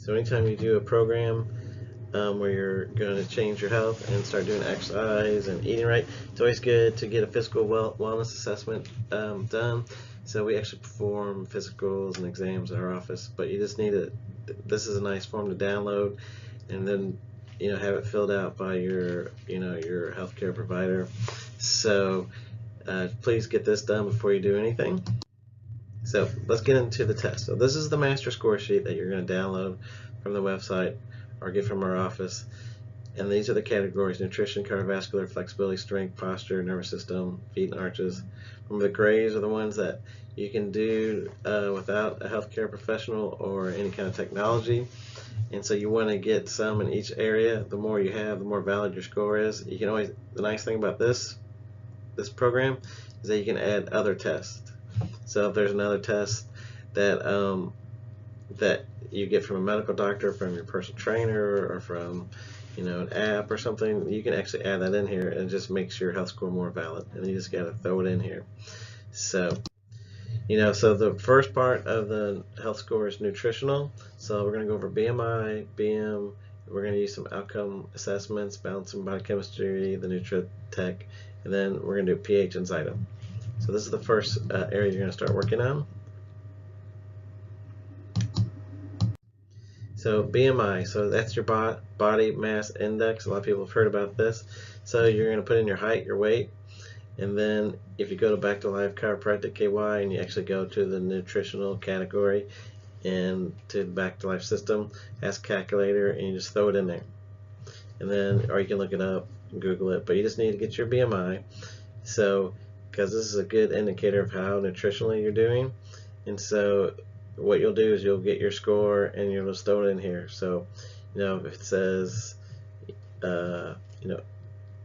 So anytime you do a program where you're going to change your health and start doing exercise and eating right, it's always good to get a physical wellness assessment done. So we actually perform physicals and exams in our office, but you just need to, this is a nice form to download, and then have it filled out by your your healthcare provider. So please get this done before you do anything. So let's get into the test. So this is the master score sheet that you're going to download from the website or get from our office. And these are the categories: nutrition, cardiovascular, flexibility, strength, posture, nervous system, feet and arches. Remember, the grays are the ones that you can do without a healthcare professional or any kind of technology. And so you want to get some in each area. The more you have, the more valid your score is. You can always, the nice thing about this program is that you can add other tests. So if there's another test that that you get from a medical doctor, from your personal trainer, or from an app or something, you can actually add that in here, and it just makes your health score more valid. And you just got to throw it in here. So so the first part of the health score is nutritional. So we're going to go over BMI, BM. We're going to use some outcome assessments, balancing body chemistry, the Nutri-Tech, and then we're going to do pH and Zyto. So this is the first area you're going to start working on. So BMI, so that's your body mass index. A lot of people have heard about this. So you're going to put in your height, your weight, and then if you go to Back to Life Chiropractic KY and you actually go to the nutritional category and to the Back to Life system, ask calculator, and you just throw it in there. And then, or you can look it up, Google it, but you just need to get your BMI. So, because this is a good indicator of how nutritionally you're doing. And so what you'll do is you'll get your score and you'll just throw it in here. So, if it says,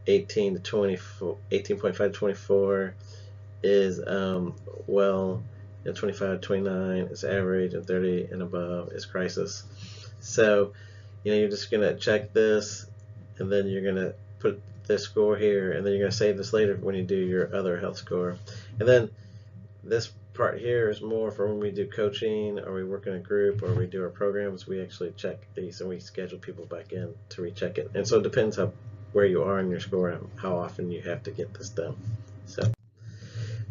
18 to 24, 18.5 to 24 is well, 25 to 29 is average, and 30 and above is crisis. So, you're just gonna check this, and then you're gonna put this score here, and then you're gonna save this later when you do your other health score. And then this part here is more for when we do coaching, or we work in a group, or we do our programs. We actually check these and we schedule people back in to recheck it. And so it depends where you are in your score and how often you have to get this done. So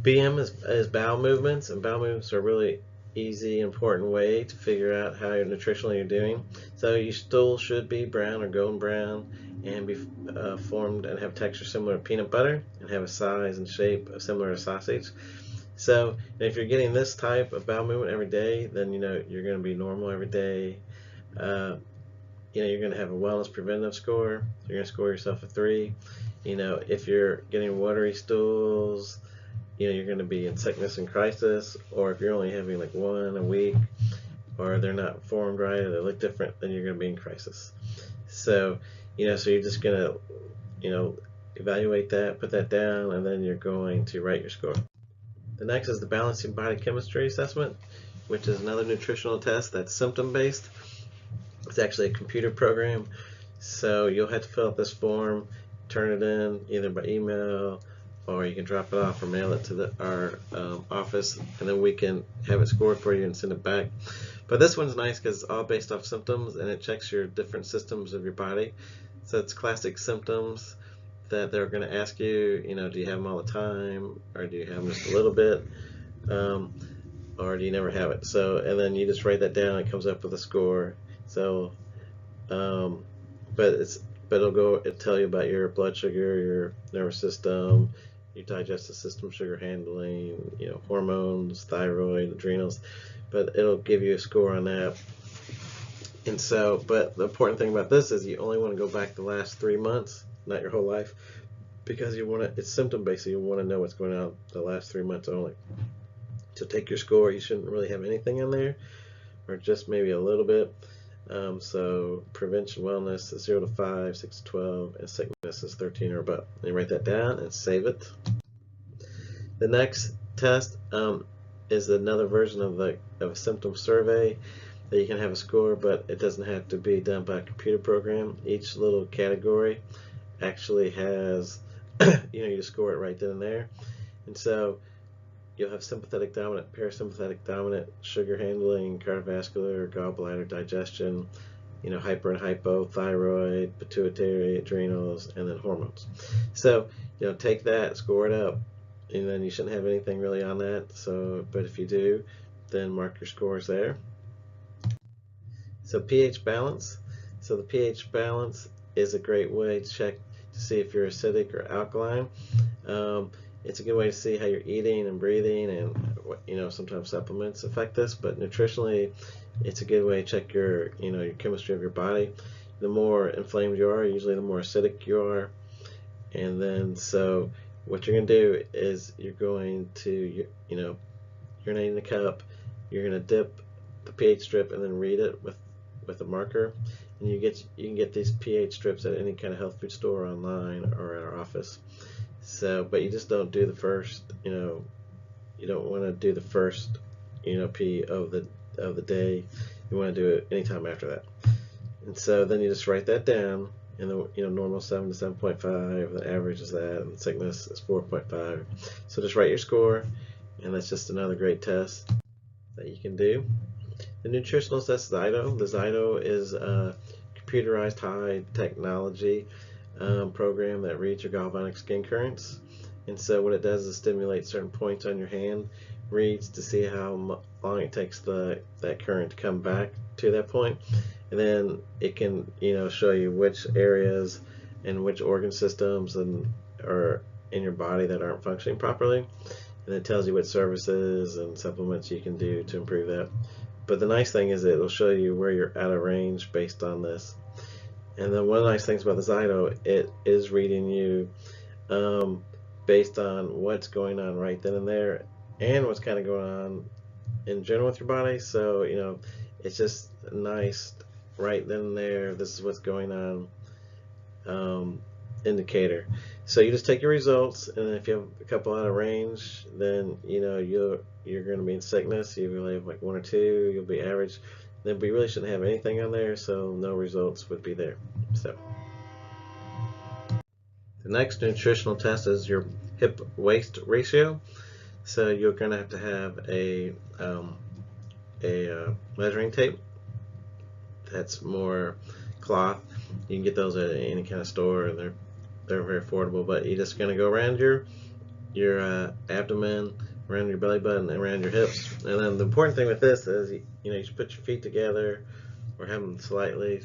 BM is bowel movements, and bowel movements are a really easy, important way to figure out how nutritionally you're doing. So your stool should be brown or golden brown and be formed and have texture similar to peanut butter and have a size and shape similar to sausage. So if you're getting this type of bowel movement every day, then you're going to be normal every day. You're going to have a wellness preventive score. So you're going to score yourself a 3. If you're getting watery stools, you're going to be in sickness and crisis. Or if you're only having like one a week, or they're not formed right, or they look different, then you're going to be in crisis. So so you're just going to evaluate that, put that down, and then you're going to write your score. The next is the balancing body chemistry assessment, which is another nutritional test that's symptom based. It's actually a computer program, so you'll have to fill out this form, turn it in either by email, or you can drop it off or mail it to our office, and then we can have it scored for you and send it back. But this one's nice because it's all based off symptoms, and it checks your different systems of your body. So it's classic symptoms that they're going to ask you, do you have them all the time, or do you have them just a little bit, or do you never have it? So, and then you just write that down, and it comes up with a score. So, but it'll tell you about your blood sugar, your nervous system, your digestive system, sugar handling, hormones, thyroid, adrenals, but it'll give you a score on that. And so, but the important thing about this is you only want to go back the last 3 months, not your whole life, because it's symptom based, so you want to know what's going on the last 3 months only. To take your score, you shouldn't really have anything in there, or just maybe a little bit. So prevention wellness is 0 to 5, 6 to 12, and sickness is 13 or above. And you write that down and save it. The next test is another version of a symptom survey that you can have a score, but it doesn't have to be done by a computer program. Each little category actually has you score it right then and there. And so you'll have sympathetic dominant, parasympathetic dominant, sugar handling, cardiovascular, gallbladder, digestion, hyper and hypo, thyroid, pituitary, adrenals, and then hormones. So, take that, score it up, and then you shouldn't have anything really on that. So, but if you do, then mark your scores there. So pH balance. So the pH balance is a great way to check to see if you're acidic or alkaline. It's a good way to see how you're eating and breathing, and sometimes supplements affect this, but nutritionally it's a good way to check your chemistry of your body. The more inflamed you are, usually the more acidic you are. And then so what you're going to do is you're going to urinate in a cup, you're going to dip the pH strip and then read it with a marker, and you can get these pH strips at any kind of health food store, online, or at our office. So, but you just don't do the first, you don't want to do the first, P of the day. You want to do it anytime after that. And so then you just write that down, and the normal 7 to 7.5, the average is that, and sickness is 4.5. So just write your score, and that's just another great test that you can do. The nutritional test is Zyto. The Zyto is a computerized high technology program that reads your galvanic skin currents. And so what it does is stimulate certain points on your hand, reads to see how long it takes that current to come back to that point. And then it can show you which areas and which organ systems are in your body that aren't functioning properly. And it tells you what services and supplements you can do to improve that. But the nice thing is it'll show you where you're out of range based on this. And then one of the nice things about the Zyto, it is reading you based on what's going on right then and there, and what's kind of going on in general with your body. So it's just nice right then and there. This is what's going on indicator. So you just take your results, and if you have a couple out of range, then you're going to be in sickness. You really have like 1 or 2, you'll be average. Then we really shouldn't have anything on there, so no results would be there. So the next nutritional test is your hip waist ratio. So you're going to have a measuring tape that's more cloth. You can get those at any kind of store, and they're very affordable. But you're just going to go around your abdomen, around your belly button, and around your hips. And then the important thing with this is you should put your feet together or have them slightly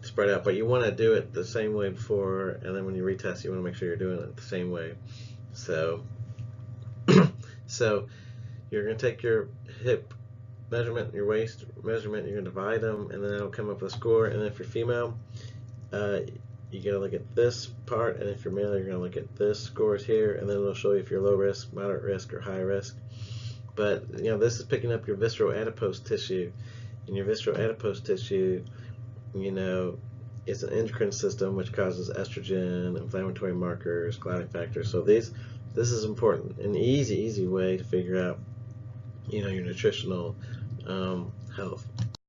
spread out, but you want to do it the same way before, and then when you retest, you want to make sure you're doing it the same way. So so you're going to take your hip measurement, your waist measurement, you're going to divide them, and then it'll come up with a score. And if you're female, you got to look at this part, and if you're male, you're going to look at this scores here, and then it'll show you if you're low risk, moderate risk, or high risk. But this is picking up your visceral adipose tissue, and your visceral adipose tissue, it's an endocrine system which causes estrogen, inflammatory markers, clotting factors. So this is important, an easy way to figure out your nutritional health.